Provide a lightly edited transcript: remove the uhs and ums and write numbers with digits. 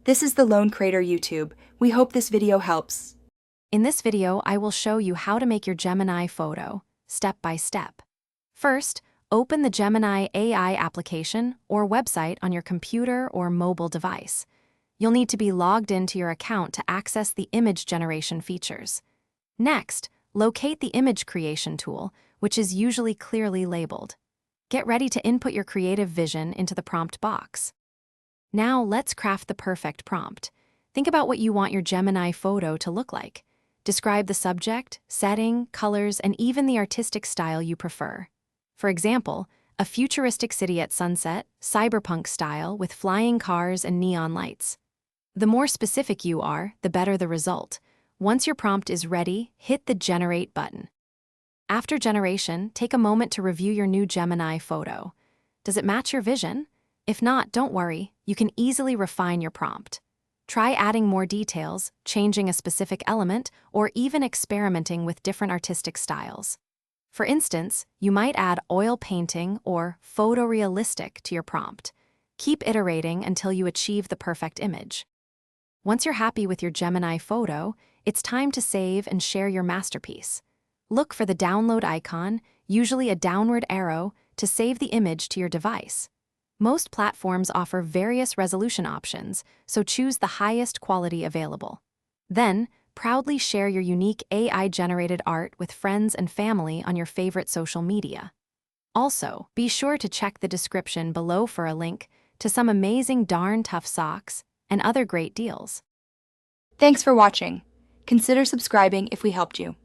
This is the Lone Creator YouTube. We hope this video helps. In this video, I will show you how to make your Gemini photo, step by step. First, open the Gemini AI application or website on your computer or mobile device. You'll need to be logged into your account to access the image generation features. Next, locate the image creation tool, which is usually clearly labeled. Get ready to input your creative vision into the prompt box. Now let's craft the perfect prompt. Think about what you want your Gemini photo to look like. Describe the subject, setting, colors, and even the artistic style you prefer. For example, a futuristic city at sunset, cyberpunk style with flying cars and neon lights. The more specific you are, the better the result. Once your prompt is ready, hit the Generate button. After generation, take a moment to review your new Gemini photo. Does it match your vision? If not, don't worry, you can easily refine your prompt. Try adding more details, changing a specific element, or even experimenting with different artistic styles. For instance, you might add oil painting or photorealistic to your prompt. Keep iterating until you achieve the perfect image. Once you're happy with your Gemini photo, it's time to save and share your masterpiece. Look for the download icon, usually a downward arrow, to save the image to your device. Most platforms offer various resolution options, so choose the highest quality available. Then, proudly share your unique AI-generated art with friends and family on your favorite social media. Also, be sure to check the description below for a link to some amazing darn tough socks and other great deals. Thanks for watching. Consider subscribing if we helped you.